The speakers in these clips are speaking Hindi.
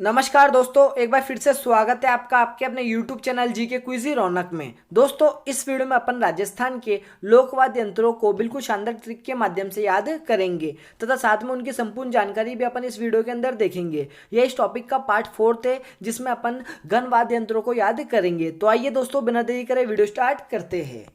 नमस्कार दोस्तों, एक बार फिर से स्वागत है आपका आपके अपने YouTube चैनल जी के क्विजी रौनक में। दोस्तों, इस वीडियो में अपन राजस्थान के लोकवाद्य यंत्रों को बिल्कुल शानदार ट्रिक के माध्यम से याद करेंगे तथा साथ में उनकी संपूर्ण जानकारी भी अपन इस वीडियो के अंदर देखेंगे। यह इस टॉपिक का पार्ट 4 है जिसमें अपन गण वाद्य यंत्रों को याद करेंगे। तो आइए दोस्तों, बिना देरी करे वीडियो स्टार्ट करते हैं।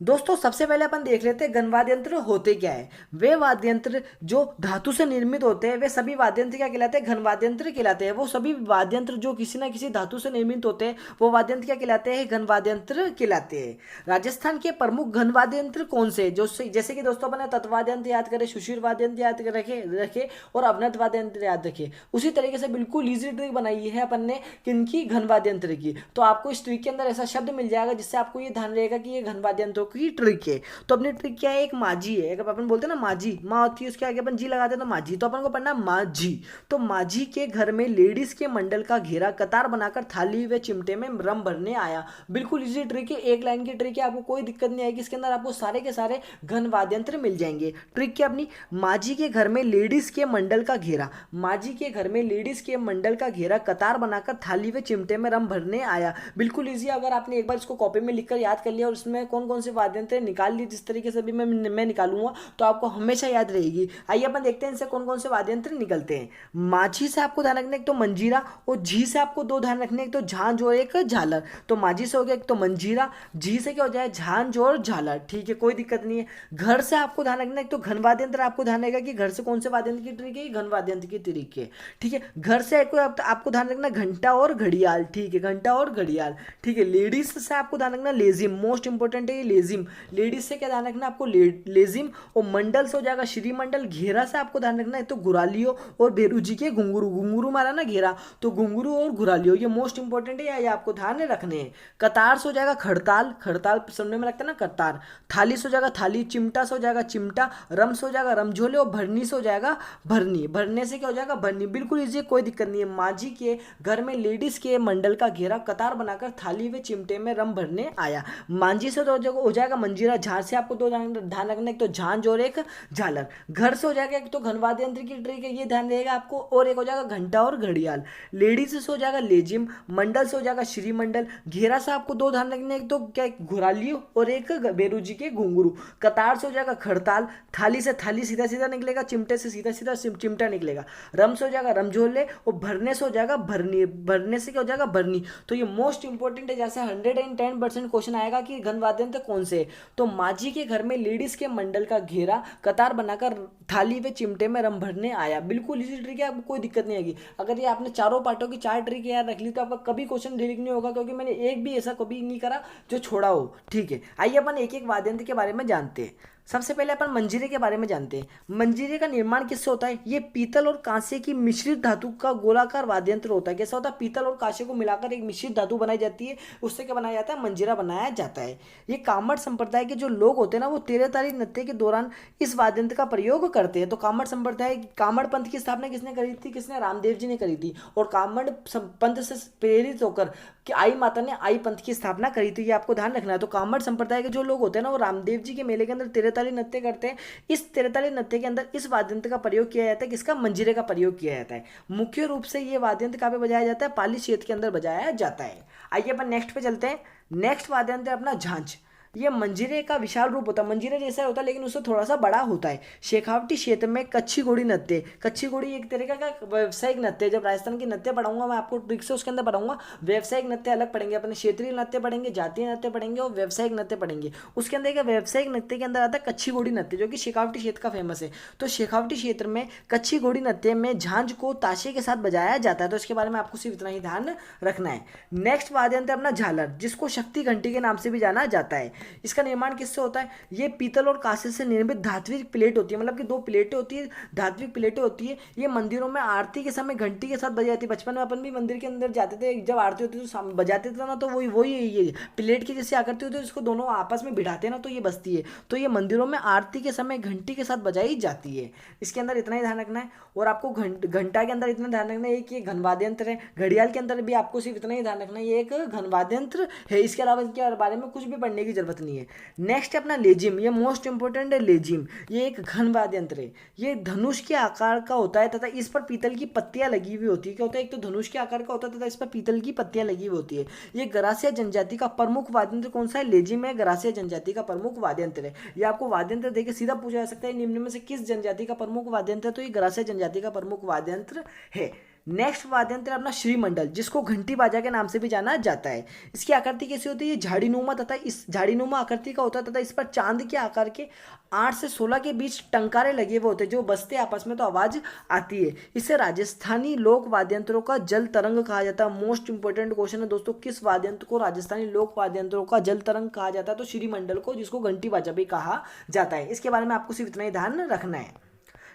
दोस्तों, सबसे पहले अपन देख लेते हैं गण वाद्य यंत्र होते क्या है। वे वाद्य यंत्र जो धातु से निर्मित होते हैं वे सभी वाद्य यंत्र क्या कहलाते हैं? घन वाद्य यंत्र कहलाते हैं। वो सभी वाद्य यंत्र जो किसी ना किसी धातु से निर्मित होते हैं वो वाद्य यंत्र क्या कहलाते हैं? घन वाद्य यंत्र कहलाते हैं। राजस्थान के प्रमुख घन वाद्य यंत्र कौन से? जो जैसे कि दोस्तों अपने तत्वाद्य यंत्र याद करें, सुशील वाद्य यंत्र याद रखे और अवनत वाद्य यंत्र याद रखे। उसी तरीके से बिल्कुल ईजी ट्रिक बनाई है अपन ने किनकी? घन वाद्य यंत्र की। तो आपको इस ट्रिक के अंदर ऐसा शब्द मिल जाएगा जिससे आपको ये ध्यान रहेगा कि ये घन वाद्य यंत्रों की ट्रिक है। तो अपनी ट्रिक क्या है? एक माझी है। अगर अपन बोलते हैं ना माझी, माँ होती है उसके आगे अपन जी लगाते हैं तो माझी, तो अपन को पढ़ना माझी। तो माझी के घर में लेडीज के मंडल का घेरा कतार बनाकर थाली व चिमटे में रम भरने आया। बिल्कुल इजी ट्रिक है, एक लाइन की ट्रिक है, आपको कोई दिक्कत नहीं आएगी। इसके अंदर आपको सारे के सारे घन वाद्य यंत्र मिल जाएंगे। ट्रिक क्या अपनी? माझी के घर में लेडीज के मंडल का घेरा, माझी के घर में लेडीज के मंडल का घेरा कतार बनाकर थाली व चिमटे में रम भरने आया। बिल्कुल इजी। अगर आपने एक बार इसको कॉपी में लिखकर याद कर लिया और उसमें कौन कौन से वाद्य यंत्र निकाल लिए जिस तरीके से भी मैं निकालूंगा तो आपको हमेशा याद रहेगी। आइए अपन देखते हैं इनसे कौन कौन से वाद्य यंत्र निकलते हैं। माझी से आपको ध्यान रखना एक तो मंजीरा, और झी से आपको दो ध्यान रखने एक तो झांझ और एक झालर। तो माझी से हो गया एक तो मंजीरा, झी से क्या हो जाए? झांझ और झालर। ठीक है, कोई दिक्कत नहीं है। घर से आपको ध्यान रखना एक तो घन वाद्य यंत्र, आपको ध्यान रहेगा कि घर से कौन से वाद्य यंत्र की ट्रिक है? घन वाद्य यंत्र की ट्रिक है। ठीक है, घर से आपको ध्यान रखना घंटा और घड़ियाल। ठीक है, घंटा और घड़ियाल। ठीक है, लेडीज से आपको ध्यान रखना लेजिम, मोस्ट इंपॉर्टेंट है ये लेजिम। लेडीज से क्या ध्यान रखना आपको? लेजिम। और मंडल से हो जाएगा श्रीमंडल। घेरा से आपको ध्यान रखना है तो घुरालियो और बेरूजी के घुंगरू। घुंगरू मारा ना घेरा, तो घुंगरू और घुरालियो ये मोस्ट इंपॉर्टेंट है, ये आपको ध्यान रखने हैं। कतार से हो जाएगा खड़ताल, खड़ताल सुनने में लगता है ना कतार। थाली से हो जाएगा थाली, चिमटा से हो जाएगा चिमटा, रम से हो जाएगा रमझोले और भरनी से हो जाएगा भरनी। भरने से क्या हो जाएगा? भरनी। बिल्कुल इजी, कोई दिक्कत नहीं है। माझी के घर में लेडीज के मंडल का घेरा कतार बनाकर थाली व चिमटे में रम भरने आया। मांझी से तो हो जाएगा मंजीरा। झांझ से आपको दो ध्यान रखना, एक तो झांझ और एक झालर। घर से हो जाएगा एक तो घन वाद्य यंत्र की ट्रिक है, ये ध्यान रहेगा आपको, और एक हो जाएगा घंटा और घड़ियाल। लेडीज से हो जाएगा लेजिम, मंडल से हो जाएगा श्रीमंडल। घेरा से आपको दो ध्यान रखने, एक तो क्या घुरालियो और एक बेरूजी के घुंगरू। कतार से हो जाएगा खड़ताल, थाली से थाली सीधा सीधा निकलेगा, चिमटे से सीधा सीधा चिमटा निकलेगा। रम से हो जाएगा रमझोले और भरने से हो जाएगा भरनी। भरने से क्या हो जाएगा? भरनी। तो ये मोस्ट इंपॉर्टेंट है, जैसे 110% क्वेश्चन आएगा कि घन वाद्य यंत्र कौन से। तो माझी के घर में लेडीज के मंडल का घेरा कतार बनाकर थाली व चिमटे में रम भरने आया। बिल्कुल इजी ट्रिक है, आपको कोई दिक्कत नहीं आएगी। अगर ये आपने चारों पार्टों की चार ट्रिक याद रख ली तो आपका कभी क्वेश्चन डिलीट नहीं होगा, क्योंकि मैंने एक भी ऐसा कभी नहीं करा जो छोड़ा हो। ठीक है, आइए अपन एक एक वाद्य यंत्र के बारे में जानते हैं। सबसे पहले अपन मंजीरे के बारे में जानते हैं। मंजीरे का निर्माण किससे होता है? ये पीतल और कांसे की मिश्रित धातु का गोलाकार वाद्य यंत्र होता है। कैसा होता है? पीतल और कांसे को मिलाकर एक मिश्रित धातु बनाई जाती है, उससे क्या बनाया जाता है? मंजीरा बनाया जाता है। ये कामड़ संप्रदाय के जो लोग होते हैं ना, वो 13 तारीख नृत्य के दौरान इस वाद्य यंत्र का प्रयोग करते हैं। तो कामड़ संप्रदाय, कामड़ पंथ की स्थापना किसने करी थी? किसने? रामदेव जी ने करी थी। और कामड़ पंथ से प्रेरित होकर कि आई माता ने आई पंथ की स्थापना करी थी, ये आपको ध्यान रखना है। तो कामड़ संप्रदाय के जो लोग होते हैं ना, वो रामदेव जी के मेले के अंदर 13 ताली नृत्य करते हैं। इस 13 ताली नृत्य के अंदर इस वाद्य यंत्र का प्रयोग किया जाता है। किसका? मंजीरे का प्रयोग किया जाता है। मुख्य रूप से ये वाद्य यंत्र कहाँ पे बजाया जाता है? पाली क्षेत्र के अंदर बजाया जाता है। आइए अपन नेक्स्ट पे चलते हैं। नेक्स्ट वाद्य यंत्र अपना झांझ। ये मंजीरे का विशाल रूप होता है, मंजीरे जैसा होता है लेकिन उससे थोड़ा सा बड़ा होता है। शेखावटी क्षेत्र में कच्छी घोड़ी नृत्य, कच्छी घोड़ी एक तरीके का व्यावसायिक नृत्य है। जब राजस्थान की नृत्य पढ़ाऊंगा मैं आपको ट्रिक से, उसके अंदर पढ़ाऊंगा। व्यावसायिक नृत्य अलग पढ़ेंगे, अपने क्षेत्रीय नृत्य पढ़ेंगे, जातीय नृत्य पढ़ेंगे और व्यावसायिक नृत्य पढ़ेंगे। उसके अंदर क्या? व्यावसायिक नृत्य के अंदर आता है कच्छी घोड़ी नृत्य, जो कि शेखावटी क्षेत्र का फेमस है। तो शेखावटी क्षेत्र में कच्छी घोड़ी नृत्य में झांझ को ताशे के साथ बजाया जाता है। तो इसके बारे में आपको सिर्फ इतना ही ध्यान रखना है। नेक्स्ट वाद्य यंत्र अपना झालर, जिसको शक्ति घंटी के नाम से भी जाना जाता है। इसका निर्माण किससे होता है? ये पीतल और कांसे से निर्मित धात्विक प्लेट होती है, मतलब कि दो प्लेटें होती है, धात्विक प्लेटें होती है। ये मंदिरों में आरती के समय घंटी के साथ बजाई जाती है। बचपन में अपन भी मंदिर के अंदर जाते थे, जब आरती होती थी तो बजाते थे ना, तो वही वही ये प्लेट की जैसी आकृति होती है, इसको दोनों आपस में भिड़ाते हैं ना तो ये बजती है। तो ये मंदिरों में आरती के समय घंटी के साथ बजाई जाती है। इसके अंदर इतना ही ध्यान रखना है। और आपको घंटा के अंदर इतना ध्यान रखना है कि ये घन वाद्य यंत्र है। घड़ियाल के अंदर भी आपको सिर्फ इतना ही ध्यान रखना है, ये एक घन वाद्य यंत्र है। इसके अलावा इसके बारे में कुछ भी पढ़ने की जरूरत जरूरत नहीं है। नेक्स्ट है अपना लेजिम, ये मोस्ट इंपोर्टेंट है लेजिम। ये एक घन वाद्य यंत्र है, ये धनुष के आकार का होता है तथा इस पर पीतल की पत्तियां लगी हुई होती है। क्या होता है, एक तो धनुष के आकार का होता है तथा इस पर पीतल की पत्तियां लगी हुई होती है। ये गरासिया जनजाति का प्रमुख वाद्य यंत्र कौन सा है, लेजिम है, गरासिया जनजाति का प्रमुख वाद्य यंत्र है। ये आपको वाद्य यंत्र देके सीधा पूछा जा सकता है निम्न में से किस जनजाति का प्रमुख वाद्य यंत्र है, तो ये गरासिया जनजाति का प्रमुख वाद्य यंत्र है। नेक्स्ट वाद्य यंत्र अपना श्रीमंडल, जिसको घंटी बाजा के नाम से भी जाना जाता है। इसकी आकृति कैसी होती है, ये झाड़ीनुमा तथा इस झाड़ीनुमा आकृति का होता है तथा इस पर चांद के आकार के 8 से 16 के बीच टंकारे लगे हुए होते हैं, जो बजते आपस में तो आवाज आती है। इसे राजस्थानी लोक वाद्य यंत्रों का जल तरंग कहा जाता है। मोस्ट इंपोर्टेंट क्वेश्चन है दोस्तों, किस वाद्य यंत्र को राजस्थानी लोक वाद्य यंत्रों का जल तरंग कहा जाता है, तो श्रीमंडल को, जिसको घंटी बाजा भी कहा जाता है। इसके बारे में आपको सिर्फ इतना ही ध्यान रखना है।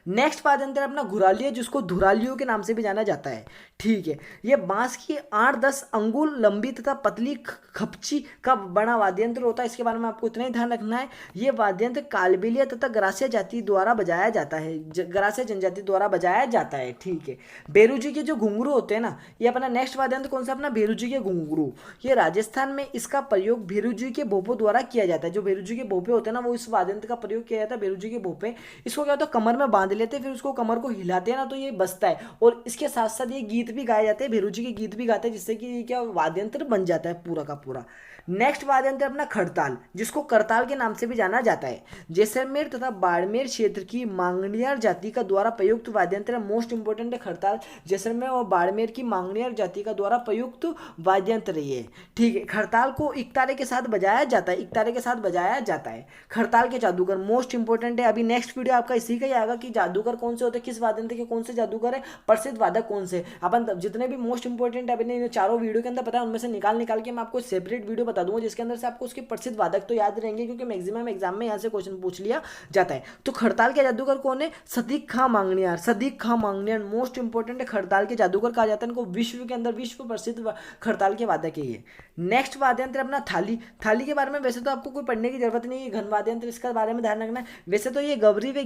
नेक्स्ट वाद्य यंत्र अपना घुरालिया, जिसको धुरालियों के नाम से भी जाना जाता है। ठीक है, ये बांस की 8-10 अंगुल लंबी तथा पतली खपची का बना वाद्य यंत्र होता है। इसके बारे में आपको इतना ही ध्यान रखना है। ये वाद्य यंत्र कालबेलिया तथा गरासिया जाति द्वारा बजाया जाता है, गरासिया जनजाति द्वारा बजाया जाता है। ठीक है, बेरुजी के जो घुंघरू होते हैं ना, ये अपना नेक्स्ट वाद्य यंत्र कौन सा, अपना बेरुजी के घुंघरू। ये राजस्थान में इसका प्रयोग बेरुजी के भोपों द्वारा किया जाता है। जो बेरुजी के भोपे होते हैं ना, वो इस वाद्य यंत्र का प्रयोग किया जाता है, बेरुजी के भोपे। इसको क्या होता है, कमर में बांध लेते हैं, फिर उसको कमर को हिलाते हैं ना, तो ये बजता है। और इसके साथ साथ ये गीत भी गाए जाते हैं, बेरुजी के गीत भी गाते हैं, जिससे कि क्या वाद्य यंत्र बन जाता है पूरा का पूरा। नेक्स्ट वाद्य यंत्र अपना खड़ताल, जिसको करताल के नाम से भी जाना जाता है। जैसलमेर तथा बाड़मेर क्षेत्र की मांगणियार जाति का द्वारा प्रयुक्त वाद्य यंत्र मोस्ट इंपोर्टेंट है खड़ताल। जैसलमेर और बाड़मेर की मांगणियार जाति का द्वारा प्रयुक्त वाद्य यंत्र ये। ठीक है, खड़ताल को इकतारे के साथ बजाया जाता है, इकतारे के साथ बजाया जाता है। खड़ताल के जादूगर मोस्ट इंपोर्टेंट है। अभी नेक्स्ट वीडियो आपका इसी का ही आएगा कि जादूगर कौन से होते हैं, किस वाद्य यंत्र के कौन से जादूगर है, प्रसिद्ध वादक कौन से। अपन जितने भी मोस्ट इंपोर्टेंट है अपने चारों वीडियो के अंदर पता है, उनमें से निकाल के मैं आपको सेपरेट वीडियो बता दूंगा, जिसके अंदर से आपको उसके प्रसिद्ध वादक तो याद रहेंगे, क्योंकि मैक्सिमम एग्जाम में यहाँ से क्वेश्चन पूछ लिया जाता है। तो खड़ताल के जादूगर कौन है, सदीक खां मांगणियार। सदीक खां मांगणियार मोस्ट इंपोर्टेंट है, खड़ताल के जादूगर कहा जाता है इनको। विश्व के अंदर विश्व प्रसिद्ध खड़ताल के वादक है ये। नेक्स्ट वाद्य यंत्र अपना थाली। थाली के बारे में वैसे तो आपको कोई पढ़ने की जरूरत नहीं है, घन वाद्य यंत्र, इसका बारे में ध्यान रखना है। वैसे तो ये गवरी व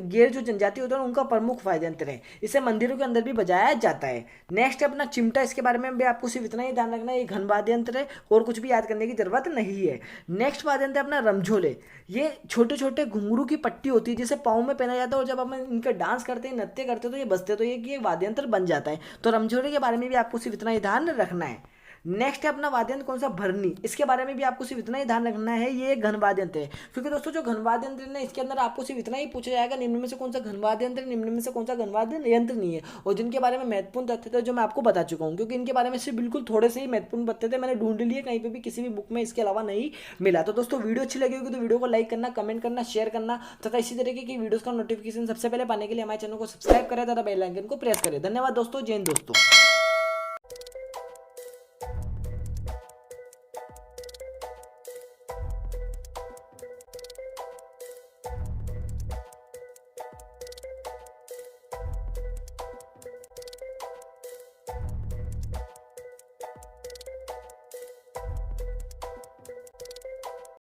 गेर जो जनजाति होता है उनका प्रमुख वाद्य यंत्र है, इसे मंदिरों के अंदर भी बजाया जाता है। नेक्स्ट अपना चिमटा, इसके बारे में भी आपको सिर्फ इतना ही ध्यान रखना है, ये घन वाद्य यंत्र है और कुछ भी याद करने की जरूरत नहीं है। नेक्स्ट वाद्य यंत्र अपना रमझोले। ये छोटे छोटे घुंघरू की पट्टी होती है, जिसे पाँव में पहना जाता है, और जब हम इनका डांस करते हैं, नृत्य करते हैं, तो ये बजते, तो ये वाद्य यंत्र बन जाता है। तो रमझोले के बारे में भी आपको सिर्फ इतना ही ध्यान रखना है। नेक्स्ट है अपना वाद्य यंत्र कौन सा, भरनी। इसके बारे में भी आपको सिर्फ इतना ही ध्यान रखना है, ये एक घन वाद्य यंत्र है। क्योंकि दोस्तों जो घन वाद्य यंत्र है, इसके अंदर आपको सिर्फ इतना ही पूछा जाएगा, निम्न में से कौन सा घन वाद्य यंत्र, निम्न में से कौन सा घन वाद्य यंत्र नहीं है। और जिनके बारे में महत्वपूर्ण तथ्य थे जो मैं आपको बता चुका हूँ, क्योंकि इनके बारे में सिर्फ बिल्कुल थोड़े से ही महत्वपूर्ण तथ्य थे, मैंने ढूंढ लिए, कहीं पर भी किसी भी बुक में इसके अलावा नहीं मिला। तो दोस्तों वीडियो अच्छी लगी होगी तो वीडियो को लाइक करना, कमेंट करना, शेयर करना तथा इसी तरीके की वीडियोस का नोटिफिकेशन सबसे पहले पाने के लिए हमारे चैनल को सब्सक्राइब करें तथा बेल आइकन को प्रेस करें। धन्यवाद दोस्तों, जय हिंद दोस्तों।